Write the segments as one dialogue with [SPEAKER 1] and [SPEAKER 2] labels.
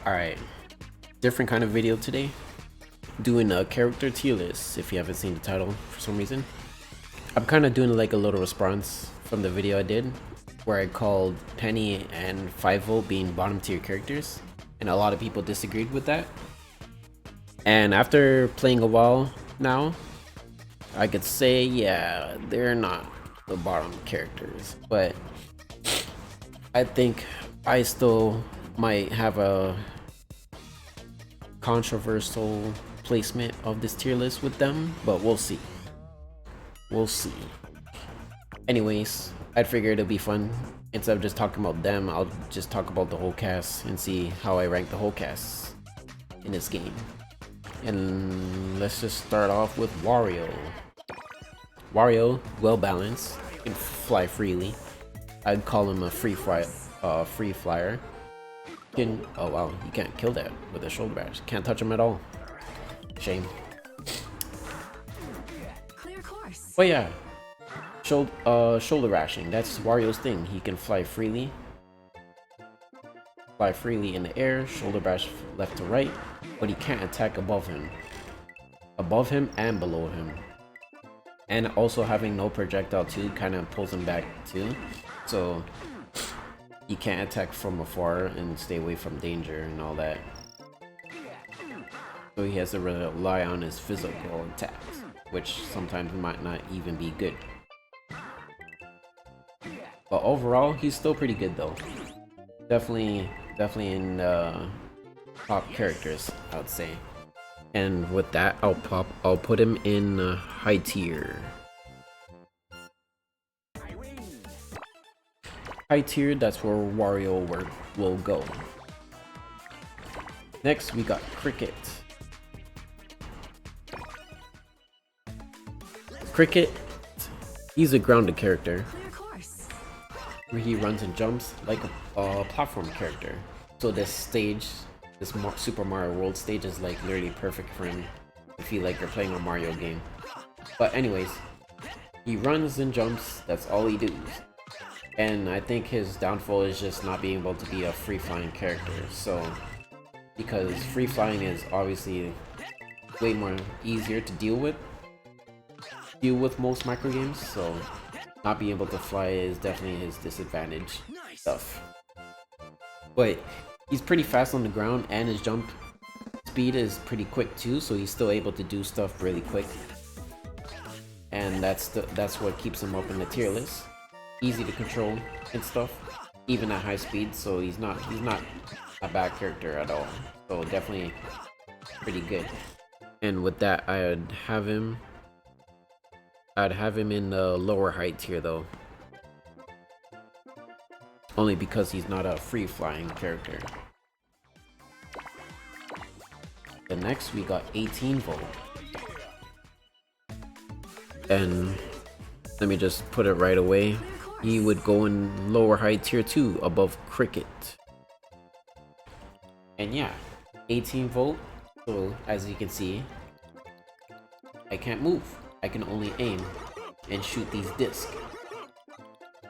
[SPEAKER 1] Alright, different kind of video today. Doing a character tier list, if you haven't seen the title for some reason. I'm kind of doing like a little response from the video I did, where I called Penny and 5-Volt being bottom tier characters, and a lot of people disagreed with that. And after playing a while now, I could say, yeah, they're not the bottom characters, but I think I still might have a controversial placement of this tier list with them, but we'll see. We'll see. Anyways, I figured it'd be fun. Instead of just talking about them, I'll just talk about the whole cast and see how I rank the whole cast in this game. And let's just start off with Wario. Wario, well balanced, can fly freely. I'd call him a free flyer. Oh wow, you can't kill that with a shoulder bash. Can't touch him at all. Shame.
[SPEAKER 2] Clear course.
[SPEAKER 1] But yeah, shoulder bashing. That's Wario's thing. He can fly freely. Fly freely in the air, shoulder bash left to right, but he can't attack above him. Above him and below him. And also having no projectile too kind of pulls him back too. So he can't attack from afar and stay away from danger and all that. So he has to rely on his physical attacks, which sometimes might not even be good. But overall, he's still pretty good though. Definitely in top characters, I would say. And with that, I'll put him in high tier. High tier, that's where WarioWare will go. Next, we got Cricket. Cricket, he's a grounded character, where he runs and jumps like a platform character. So this stage, this Super Mario World stage is like literally perfect for him. I feel like you're playing a Mario game. But anyways, he runs and jumps, that's all he does. And I think his downfall is just not being able to be a free-flying character. So, because free-flying is obviously way more easier to deal with most micro games, so not being able to fly is definitely his disadvantage stuff. But he's pretty fast on the ground, and his jump speed is pretty quick too, so he's still able to do stuff really quick. And that's what keeps him up in the tier list. Easy to control and stuff, even at high speed, so he's not a bad character at all. So definitely pretty good. And with that, I'd have him in the lower height tier though. Only because he's not a free flying character. The next we got 18-Volt. And let me just put it right away. He would go in lower height tier 2 above Cricket. And yeah, 18-Volt. So as you can see, I can't move. I can only aim and shoot these discs.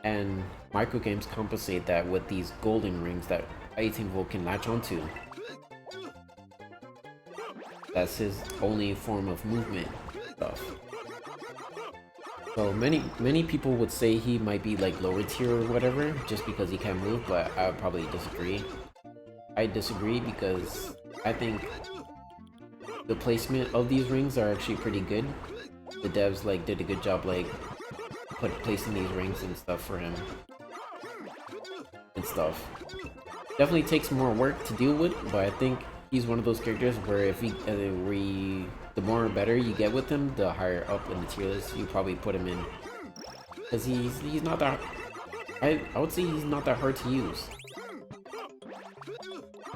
[SPEAKER 1] And micro games compensate that with these golden rings that 18-Volt can latch onto. That's his only form of movement stuff. So many people would say he might be like lower tier or whatever just because he can't move, but I would probably disagree. I disagree because I think the placement of these rings are actually pretty good. The devs like did a good job like placing these rings and stuff for him and stuff. Definitely takes more work to deal with, but I think he's one of those characters where if the more better you get with him, the higher up in the tier list you probably put him in. Because he's not that... I would say he's not that hard to use.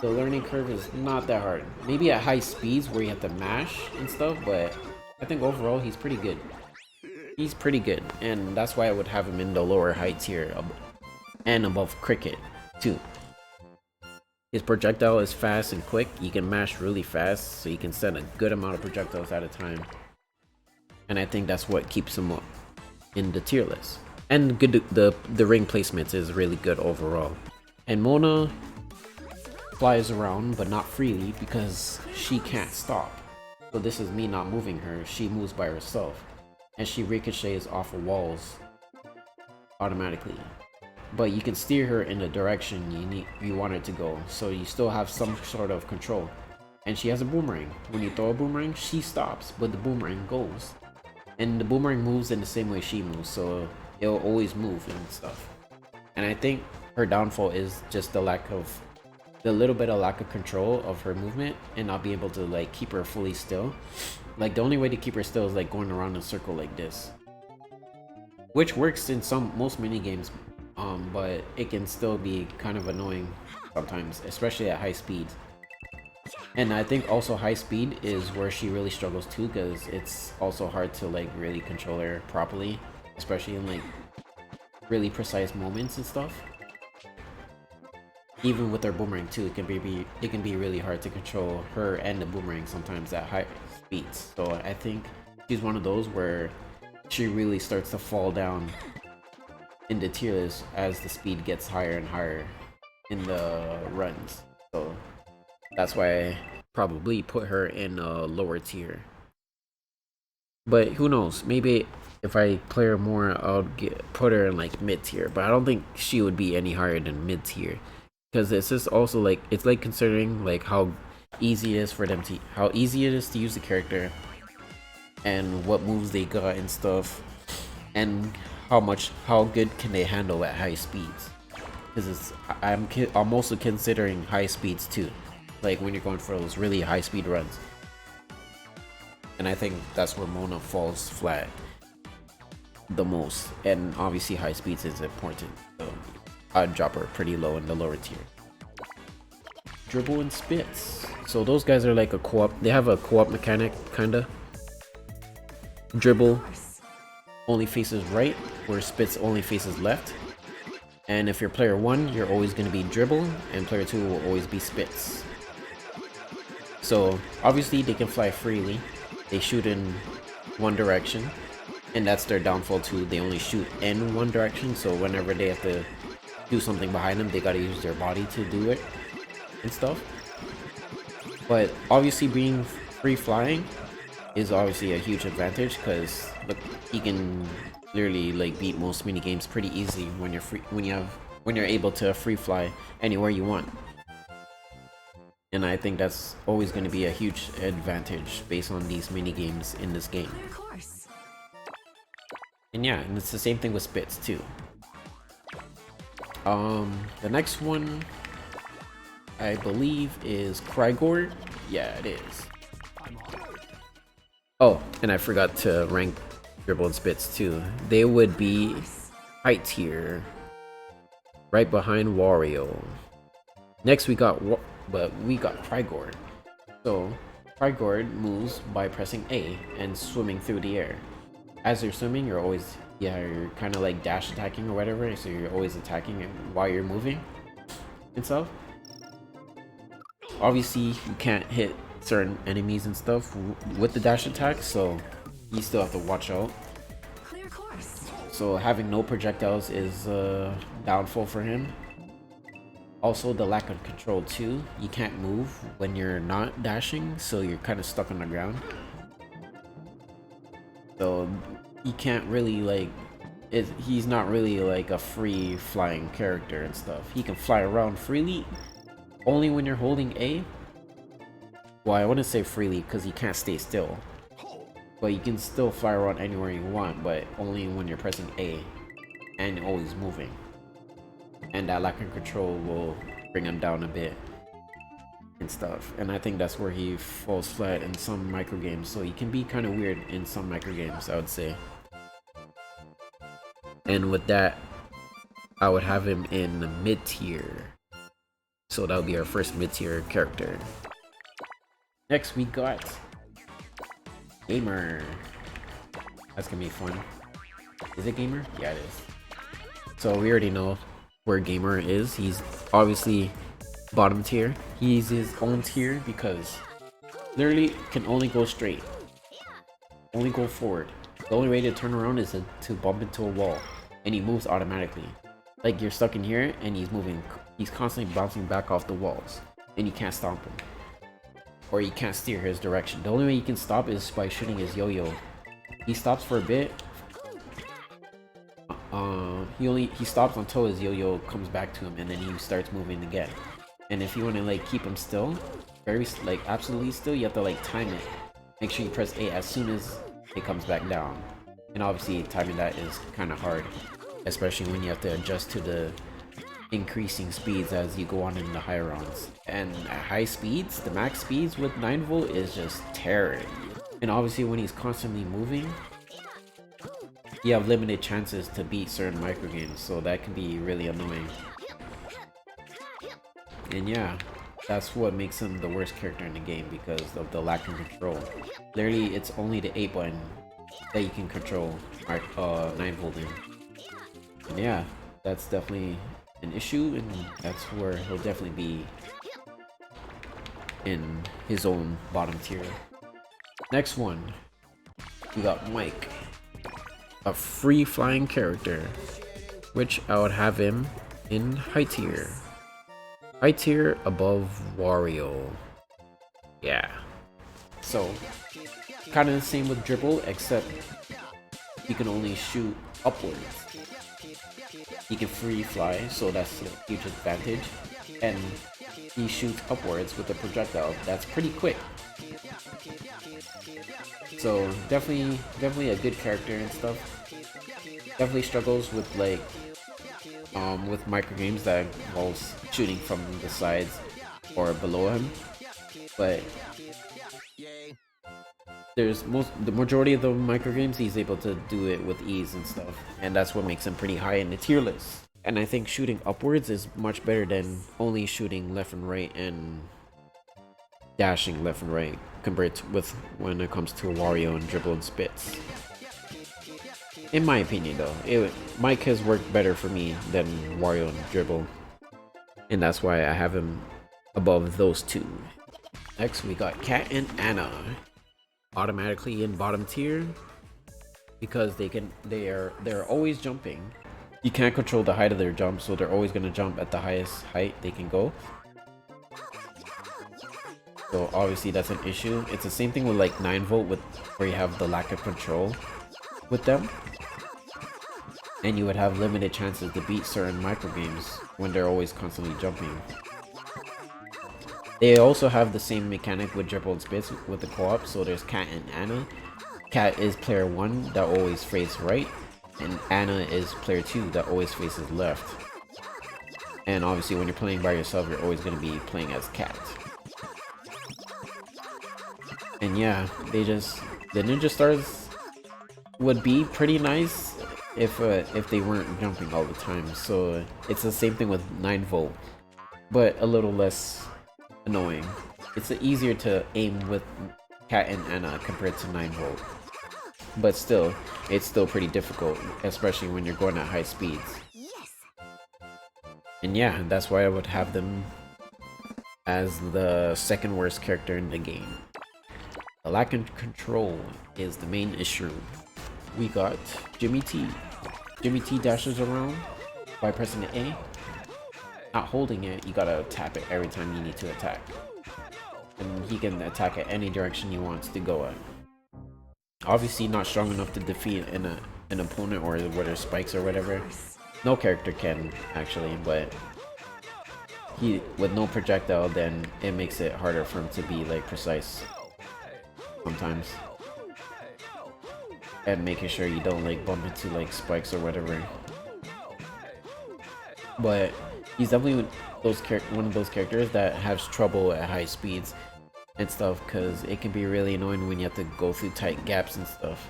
[SPEAKER 1] The learning curve is not that hard. Maybe at high speeds where you have to mash and stuff, but I think overall he's pretty good. He's pretty good, and that's why I would have him in the lower height tier and above Cricket too. His projectile is fast and quick. You can mash really fast, so you can send a good amount of projectiles at a time. And I think that's what keeps him up in the tier list. And good, the ring placements is really good overall. And Mona, flies around, but not freely because she can't stop. So this is me not moving her. She moves by herself, and she ricochets off of walls automatically. But you can steer her in the direction you want her to go, so you still have some sort of control. And she has a boomerang. When you throw a boomerang, she stops, but the boomerang goes. And the boomerang moves in the same way she moves, so it'll always move and stuff. And I think her downfall is just the little bit of lack of control of her movement and not be able to like keep her fully still. Like the only way to keep her still is like going around in a circle like this, which works in most mini games, but it can still be kind of annoying sometimes, especially at high speeds. And I think also high speed is where she really struggles too, because it's also hard to like really control her properly, especially in like really precise moments and stuff. Even with her boomerang too, it can be really hard to control her and the boomerang sometimes at high speeds. So I think she's one of those where she really starts to fall down in the tier list as the speed gets higher and higher in the runs. So that's why I probably put her in a lower tier. But who knows? Maybe if I play her more, I'll put her in like mid tier. But I don't think she would be any higher than mid tier, because it's just also like it's like considering like how easy it is to use the character, and what moves they got and stuff, and how good can they handle at high speeds. Because I'm also considering high speeds too, like when you're going for those really high speed runs. And I think that's where Mona falls flat the most, and obviously high speeds is important, so I'd drop her pretty low in the lower tier. Dribble and Spitz. So those guys are like a co-op. They have a co-op mechanic, kinda. Dribble only faces right, where Spitz only faces left. And if you're player 1, you're always going to be Dribble, and player 2 will always be Spitz. So obviously they can fly freely. They shoot in one direction, and that's their downfall too. They only shoot in one direction, so whenever they have to do something behind them, they gotta use their body to do it and stuff. But obviously being free flying is obviously a huge advantage, because look, he can literally like beat most mini games pretty easy when you're able to free fly anywhere you want. And I think that's always going to be a huge advantage based on these mini games in this game. And yeah, and it's the same thing with Spitz too. The next one I believe is Trigor. Yeah, it is. Oh, and I forgot to rank Dribble and Spitz too. They would be high tier, right behind Wario. Next we got Trigor. So Trigor moves by pressing A and swimming through the air. As you're swimming, you're kind of like dash attacking or whatever, so you're always attacking while you're moving and stuff. Obviously you can't hit certain enemies and stuff with the dash attack, so you still have to watch out. So having no projectiles is a downfall for him. Also the lack of control too. You can't move when you're not dashing, so you're kind of stuck on the ground. So he can't really like he's not really like a free flying character and stuff. He can fly around freely only when you're holding A. Well, I wouldn't say freely because you can't stay still, but you can still fly around anywhere you want, but only when you're pressing A and always moving. And that lack of control will bring him down a bit and stuff. And I think that's where he falls flat in some micro games. So he can be kind of weird in some micro games, I would say. And with that, I would have him in the mid tier. So that would be our first mid tier character. Next we got Gamer. That's gonna be fun. Is it Gamer? Yeah, it is. So we already know where Gamer is. He's obviously bottom tier. He's his own tier because literally can only go straight, only go forward. The only way to turn around is to bump into a wall, and he moves automatically. Like you're stuck in here and he's moving, he's constantly bouncing back off the walls. and you can't stop him. Or you can't steer his direction. The only way you can stop is by shooting his yo-yo. He stops for a bit. He stops until his yo-yo comes back to him, and then he starts moving again. And if you want to like keep him still, absolutely still, you have to like time it. Make sure you press A as soon as it comes back down. And obviously timing that is kind of hard, especially when you have to adjust to the increasing speeds as you go on in the higher runs. And at high speeds, the max speeds with 9V is just terror. And obviously when he's constantly moving, you have limited chances to beat certain microgames, so that can be really annoying. And yeah, that's what makes him the worst character in the game, because of the lack of control. Literally, it's only the 8 button that you can control 9V in. And yeah, that's definitely an issue, and that's where he'll definitely be in his own bottom tier. Next one, we got Mike, a free flying character, which I would have him in high tier. High tier above Wario. Yeah. So, kind of the same with dribble, except you can only shoot upwards. He can free fly, so that's a huge advantage. And he shoots upwards with a projectile that's pretty quick. So definitely a good character and stuff. Definitely struggles with like with microgames that involves shooting from the sides or below him. But the majority of the microgames he's able to do it with ease and stuff, and that's what makes him pretty high in the tier list. And I think shooting upwards is much better than only shooting left and right and dashing left and right compared to with when it comes to Wario and dribble and Spitz. In my opinion though, Mike has worked better for me than Wario and dribble, and that's why I have him above those two. Next we got Cat and Anna, automatically in bottom tier because they're always jumping. You can't control the height of their jump, so they're always gonna jump at the highest height they can go. So obviously that's an issue. It's the same thing with like 9V where you have the lack of control with them, and you would have limited chances to beat certain microgames when they're always constantly jumping. They also have the same mechanic with dribble and Spitz with the co-op. So there's Cat and Anna. Cat is player 1 that always faces right, and Anna is player 2 that always faces left. And obviously when you're playing by yourself, you're always going to be playing as Cat. And yeah, the ninja stars would be pretty nice if they weren't jumping all the time. So it's the same thing with 9V, but a little less annoying. It's easier to aim with Cat and Anna compared to 9V, but still, it's still pretty difficult, especially when you're going at high speeds. And yeah, that's why I would have them as the second worst character in the game. The lack of control is the main issue. We got Jimmy T. Jimmy T dashes around by pressing the A. Not holding it, you gotta tap it every time you need to attack. And he can attack at any direction he wants to go at. Obviously not strong enough to defeat an opponent or whether spikes or whatever. No character can actually, but with no projectile, then it makes it harder for him to be like precise sometimes. And making sure you don't like bump into like spikes or whatever. But he's definitely one of those characters that has trouble at high speeds and stuff, because it can be really annoying when you have to go through tight gaps and stuff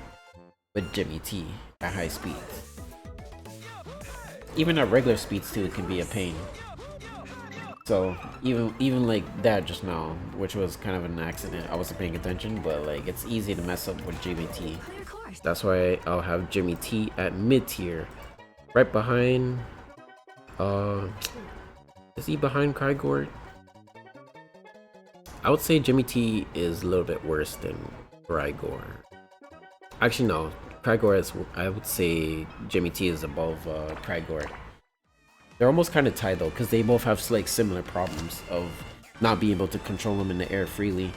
[SPEAKER 1] with Jimmy T at high speeds. Even at regular speeds too, it can be a pain. So even like that just now, which was kind of an accident, I wasn't paying attention, but like it's easy to mess up with Jimmy T. That's why I'll have Jimmy T at mid tier, right behind. Is he behind Trigor? I would say Jimmy T is a little bit worse than Trigor. Actually, no. Trigor is. I would say Jimmy T is above Trigor. They're almost kind of tied though, because they both have like similar problems of not being able to control them in the air freely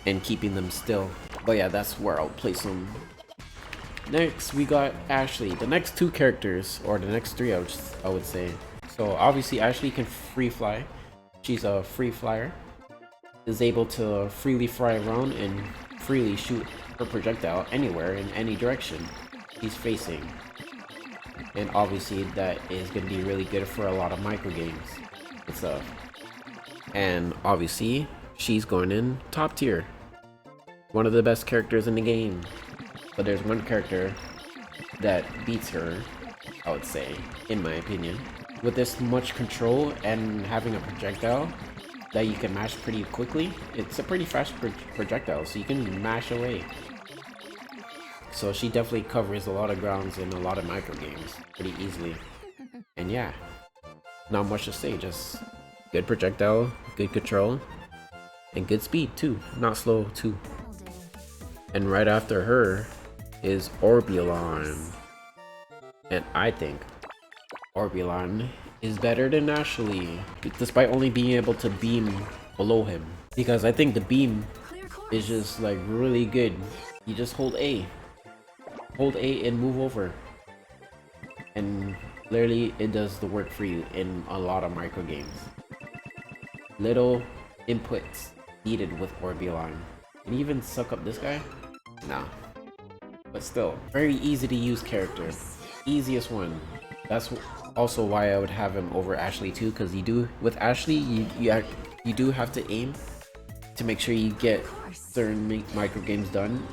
[SPEAKER 1] and keeping them still. But yeah, that's where I'll place them. Next, we got Ashley. The next two characters, or the next three, I would say. So obviously, Ashley can free fly. She's a free flyer. Is able to freely fly around and freely shoot her projectile anywhere in any direction she's facing. And obviously, that is going to be really good for a lot of micro games and stuff. And obviously, she's going in top tier. One of the best characters in the game. But there's one character that beats her, I would say, in my opinion. With this much control and having a projectile that you can mash pretty quickly, it's a pretty fast projectile, so you can mash away. So she definitely covers a lot of grounds in a lot of micro games pretty easily. And yeah, not much to say, just good projectile, good control, and good speed too, not slow too. And right after her is Orbilon. And I think Orbilon is better than Ashley, despite only being able to beam below him. Because I think the beam is just like really good. You just hold A. Hold A and move over. And literally it does the work for you in a lot of micro games. Little inputs needed with Orbilon. Can you even suck up this guy? No. But still, very easy to use character. Easiest one. That's also why I would have him over Ashley too, because you do with Ashley you do have to aim to make sure you get certain micro games done.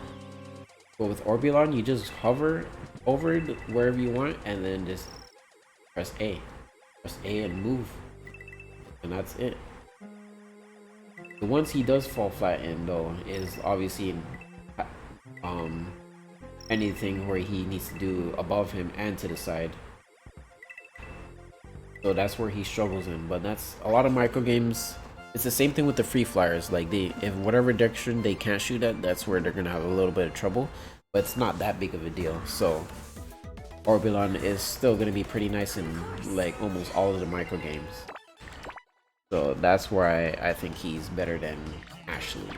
[SPEAKER 1] But with Orbilon, you just hover over it wherever you want and then just press A. Press A and move. And that's it. The ones he does fall flat in though is obviously in anything where he needs to do above him and to the side. So that's where he struggles in, but that's a lot of micro games. It's the same thing with the free flyers. Like if whatever direction they can't shoot at, that's where they're gonna have a little bit of trouble. But it's not that big of a deal. So Orbilon is still gonna be pretty nice in like almost all of the micro games. So that's why I think he's better than Ashley.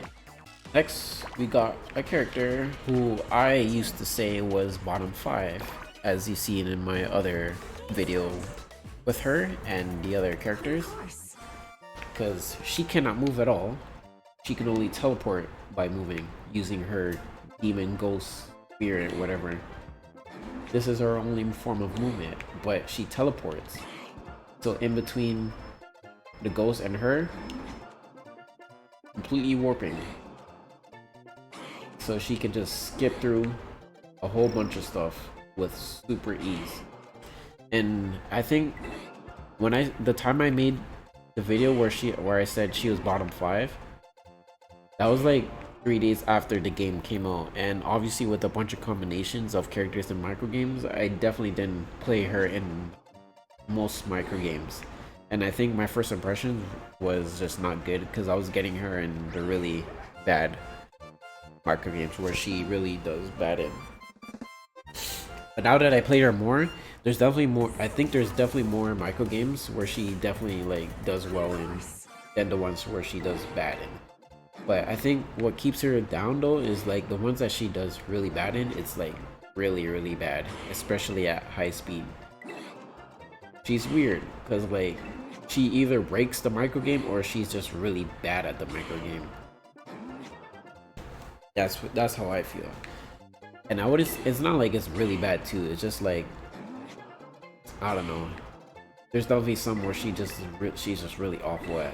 [SPEAKER 1] Next, we got a character who I used to say was bottom 5, as you've seen in my other video with her and the other characters. Because she cannot move at all. She can only teleport by moving, using her demon, ghost, spirit, whatever. This is her only form of movement, but she teleports. So in between the ghost and her, completely warping. So she can just skip through a whole bunch of stuff with super ease. And I think when the time I made the video where I said she was bottom 5, that was like 3 days after the game came out, and obviously with a bunch of combinations of characters and micro games, I definitely didn't play her in most micro games. And I think my first impression was just not good because I was getting her in the really bad micro games where she really does bad in. But now that I played her more, there's definitely more. I think there's definitely more micro games where she definitely like does well in than the ones where she does bad in. But I think what keeps her down though is like the ones that she does really bad in, it's like really bad, especially at high speed. She's weird because like she either breaks the micro game or she's just really bad at the micro game. That's how I feel. And it's not like it's really bad too. It's just like, I don't know. There's definitely some where she's just really awful at.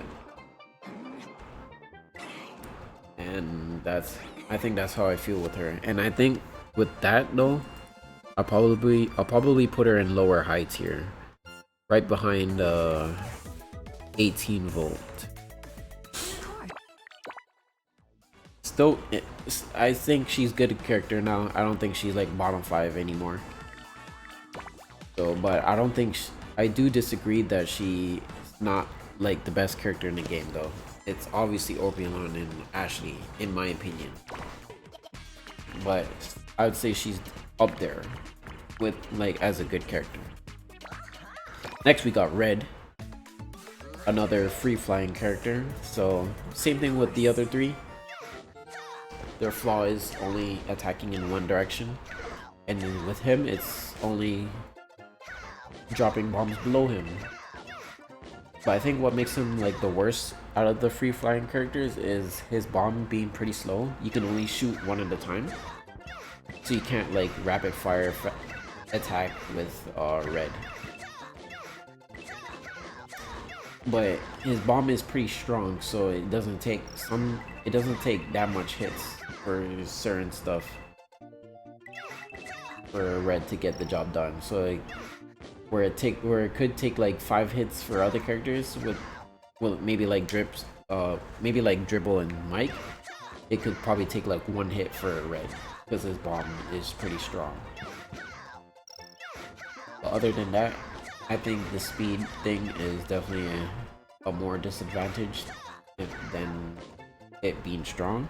[SPEAKER 1] And I think that's how I feel with her. And I think with that though, I'll probably put her in lower high tier, right behind 18 volt. Still, I think she's good character now. I don't think she's like bottom 5 anymore. So, but I don't think I do disagree that she's not like the best character in the game though. It's obviously Orbilon and Ashley, in my opinion. But I would say she's up there with like as a good character. Next we got Red. another free flying character. So same thing with the other three. Their flaw is only attacking in one direction, and then with him it's only dropping bombs below him. But I think what makes him like the worst out of the free flying characters is his bomb being pretty slow. You can only shoot one at a time, so you can't like rapid fire attack with red. But his bomb is pretty strong, so it doesn't take that much hits for certain stuff for red to get the job done. So like, where it could take like 5 hits for other characters with, well, maybe like maybe like Dribble and Mike, it could probably take like 1 hit for red because his bomb is pretty strong. But other than that, I think the speed thing is definitely a more disadvantage than it being strong.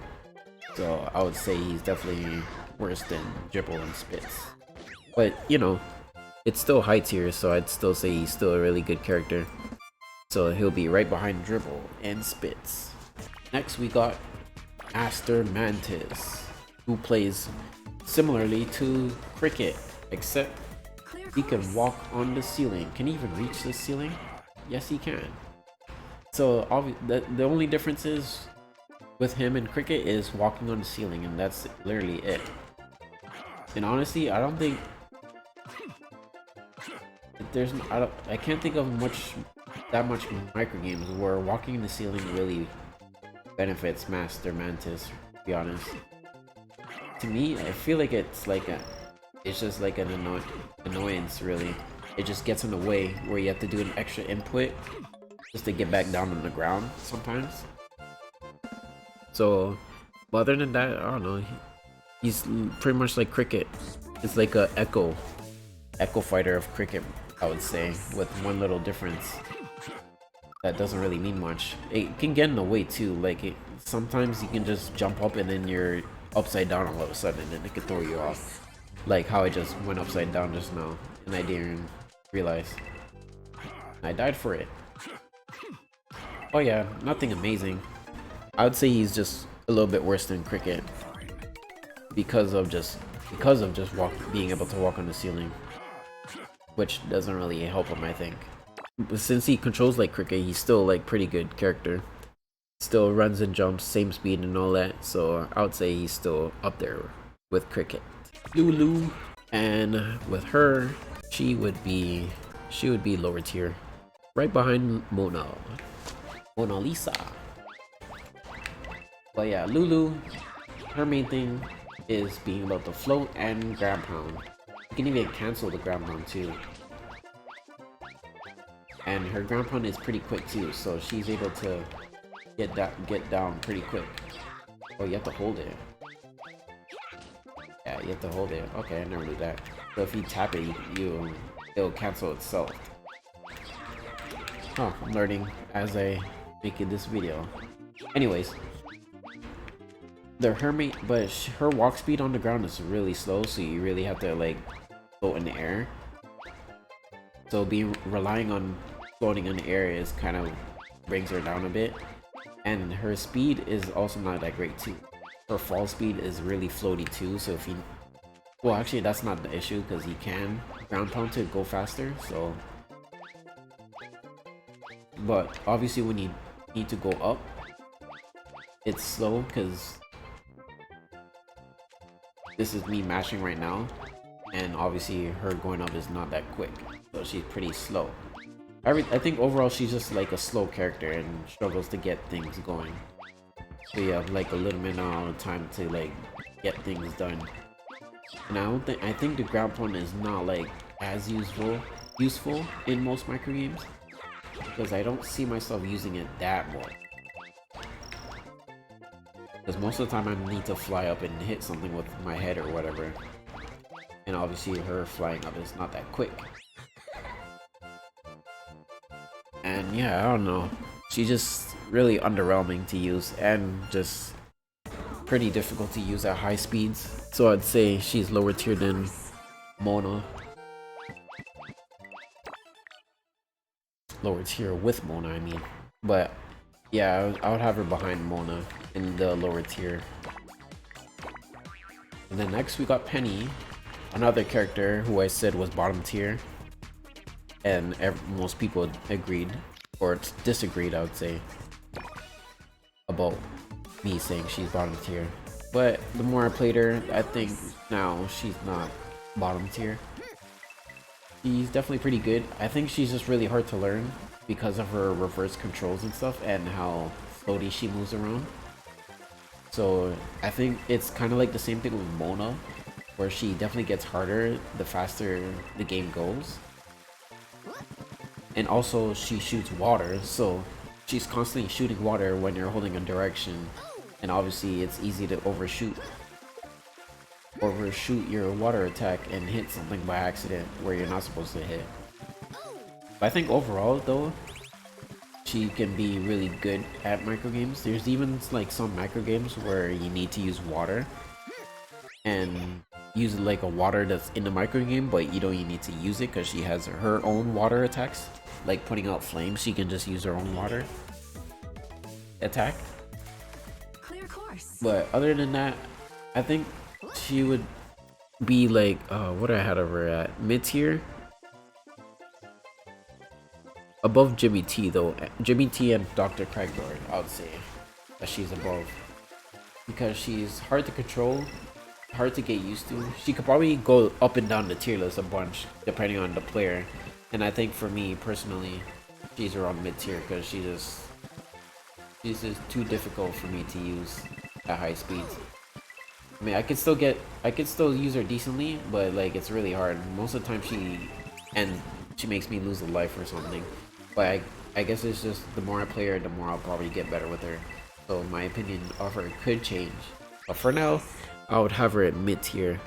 [SPEAKER 1] So I would say he's definitely worse than Dribble and Spitz. But you know, it's still high tier, so I'd still say he's still a really good character. So he'll be right behind Dribble and Spitz. Next we got Master Mantis, who plays similarly to Cricket, except he can walk on the ceiling. Can he even reach the ceiling? Yes, he can. So the only difference is with him and Cricket is walking on the ceiling, and that's literally it. And honestly, I don't think I can't think of that much micro games where walking in the ceiling really benefits Master Mantis, to be honest. To me, I feel like it's just like an annoyance, really. It just gets in the way where you have to do an extra input just to get back down on the ground sometimes. So, but other than that, I don't know. He's pretty much like Cricket. It's like a echo fighter of Cricket, I would say, with one little difference that doesn't really mean much. It can get in the way too. Like sometimes you can just jump up and then you're upside down all of a sudden, and it can throw you off. Like how I just went upside down just now, and I didn't realize. I died for it. Oh yeah, nothing amazing. I would say he's just a little bit worse than Cricket because of just being able to walk on the ceiling, which doesn't really help him, I think. But since he controls like Cricket, he's still like pretty good character. Still runs and jumps, same speed and all that. So I would say he's still up there with Cricket. Lulu, and with her, she would be lower tier, right behind Mona Lisa. But yeah, Lulu, her main thing is being able to float and ground pound. You can even cancel the ground pound too. And her ground pound is pretty quick too, so she's able to get down pretty quick. Oh, you have to hold it. Yeah, you have to hold it. Okay, I never knew that. So if you tap it, it'll cancel itself. Huh, I'm learning as I make this video. Anyways, her walk speed on the ground is really slow, so you really have to like float in the air. So relying on floating in the air is kind of brings her down a bit, and her speed is also not that great too. Her fall speed is really floaty too, so if well, actually that's not the issue because he can ground pound to go faster. So, but obviously when you need to go up, it's slow because this is me mashing right now, and obviously her going up is not that quick, so she's pretty slow. I think overall she's just like a slow character and struggles to get things going. So you have like a limited amount of time to like get things done. And I think the ground pound is not like as useful in most micro games, because I don't see myself using it that much. Because most of the time I need to fly up and hit something with my head or whatever. And obviously her flying up is not that quick. And yeah, I don't know. She's just really underwhelming to use and just pretty difficult to use at high speeds. So I'd say she's lower tier than Mona lower tier with Mona, I mean. But yeah, I would have her behind Mona in the lower tier. And then next we got Penny, another character who I said was bottom tier. And most people agreed, or disagreed, I would say, about me saying she's bottom tier. But the more I played her, I think now she's not bottom tier. She's definitely pretty good. I think she's just really hard to learn because of her reverse controls and stuff and how floaty she moves around. So I think it's kind of like the same thing with Mona, where she definitely gets harder the faster the game goes. And also she shoots water, so she's constantly shooting water when you're holding a direction. And obviously it's easy to overshoot your water attack and hit something by accident where you're not supposed to hit. But I think overall though, she can be really good at microgames. There's even like some microgames where you need to use water and use like a water that's in the microgame, but you don't need to use it because she has her own water attacks. Like putting out flames, she can just use her own water attack.
[SPEAKER 2] Clear course.
[SPEAKER 1] But other than that, I think she would be like, what I had her at mid tier. Above Jimmy T though. Jimmy T and Dr. Trigor, I would say that she's above. Because she's hard to control, hard to get used to. She could probably go up and down the tier list a bunch depending on the player. And I think for me personally, she's around mid tier because she's just too difficult for me to use at high speeds. I mean, I could still use her decently, but like it's really hard. Most of the time she makes me lose a life or something. But I guess it's just the more I play her, the more I'll probably get better with her. So my opinion of her could change. But for now, I would have her at mid tier.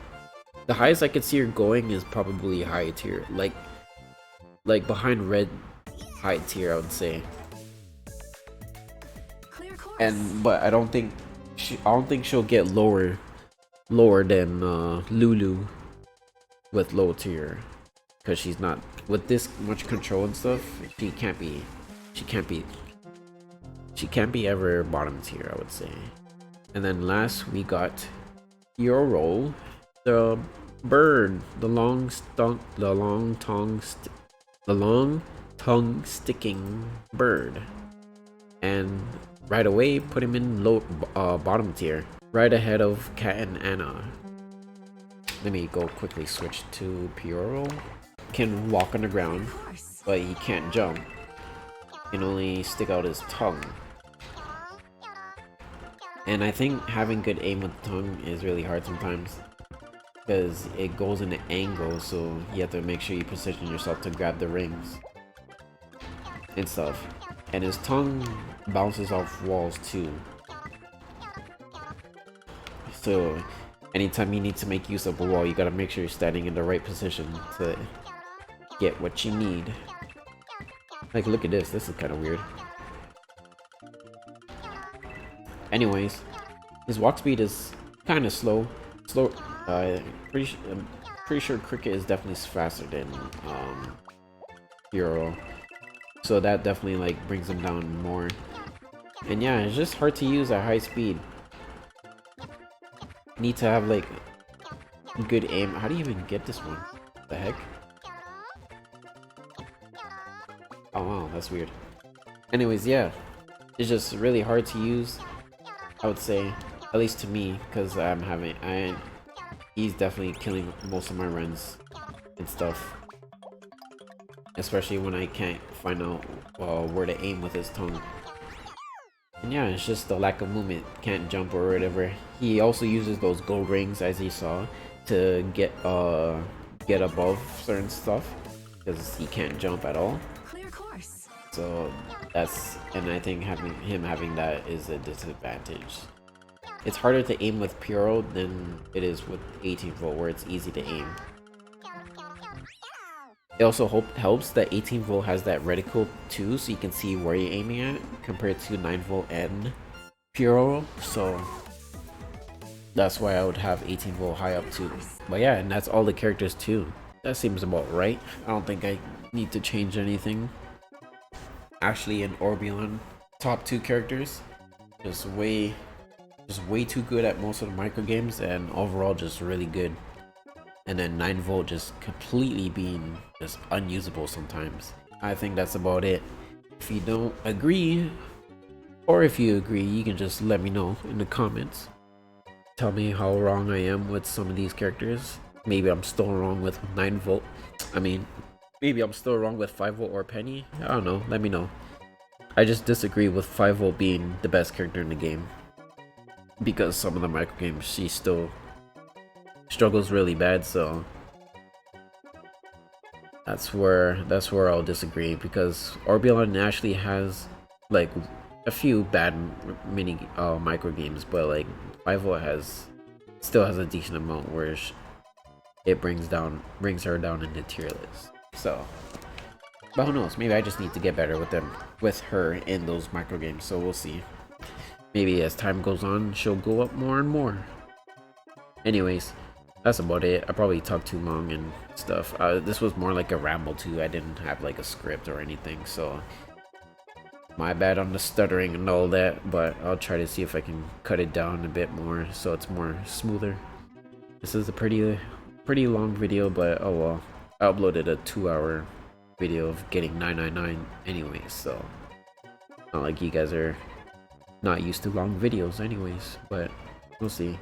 [SPEAKER 1] The highest I could see her going is probably high tier, like behind red, high tier, I would say. But I don't think she'll get lower than Lulu with low tier, because she's not with this much control and stuff. She can't be ever bottom tier, I would say. And then last we got Pirro, the bird, the long tongue sticking bird, and right away put him in bottom tier, right ahead of Cat and Anna. Let me go quickly switch to Pirro. Can walk on the ground, but he can't jump. Can only stick out his tongue. And I think having good aim with the tongue is really hard sometimes, because it goes in an angle, so you have to make sure you position yourself to grab the rings and stuff. And his tongue bounces off walls too. So anytime you need to make use of a wall, you gotta make sure you're standing in the right position to get what you need. Like, look at this. This is kind of weird. Anyways, his walk speed is kind of slow. I'm pretty sure Cricket is definitely faster than Pirro. So that definitely like brings him down more. And yeah, it's just hard to use at high speed. Need to have like good aim. How do you even get this one? What the heck? Oh wow, that's weird. Anyways, yeah, it's just really hard to use, I would say, at least to me, because he's definitely killing most of my runs and stuff, especially when I can't find out where to aim with his tongue. And yeah, it's just the lack of movement, can't jump or whatever. He also uses those gold rings, as you saw, to get above certain stuff, because he can't jump at all. So and I think him having that is a disadvantage. It's harder to aim with Pirro than it is with 18 volt, where it's easy to aim. It also helps that 18 volt has that reticle too, so you can see where you're aiming at, compared to 9 volt and Pirro. So that's why I would have 18 volt high up too. But yeah, and that's all the characters too. That seems about right. I don't think I need to change anything. Ashley and Orbi top 2 characters. Just way too good at most of the micro games, and overall just really good. And then 9-volt just completely being just unusable sometimes. I think that's about it. If you don't agree, or if you agree, you can just let me know in the comments. Tell me how wrong I am with some of these characters. Maybe I'm still wrong with 9-volt. I mean, maybe I'm still wrong with 5-volt or Penny. I don't know, let me know. I just disagree with 5-volt being the best character in the game, because some of the micro games she still struggles really bad, so that's where I'll disagree, because Orbi actually has like a few bad mini micro games, but like 5-volt still has a decent amount where it brings her down in the tier list. So, but who knows? Maybe I just need to get better with her in those micro games. So we'll see. Maybe as time goes on, she'll go up more and more. Anyways, that's about it. I probably talked too long and stuff. This was more like a ramble too. I didn't have like a script or anything, so my bad on the stuttering and all that. But I'll try to see if I can cut it down a bit more so it's more smoother. This is a pretty long video, but oh well. I uploaded a 2-hour video of getting 999 anyways, so not like you guys are not used to long videos anyways, but we'll see.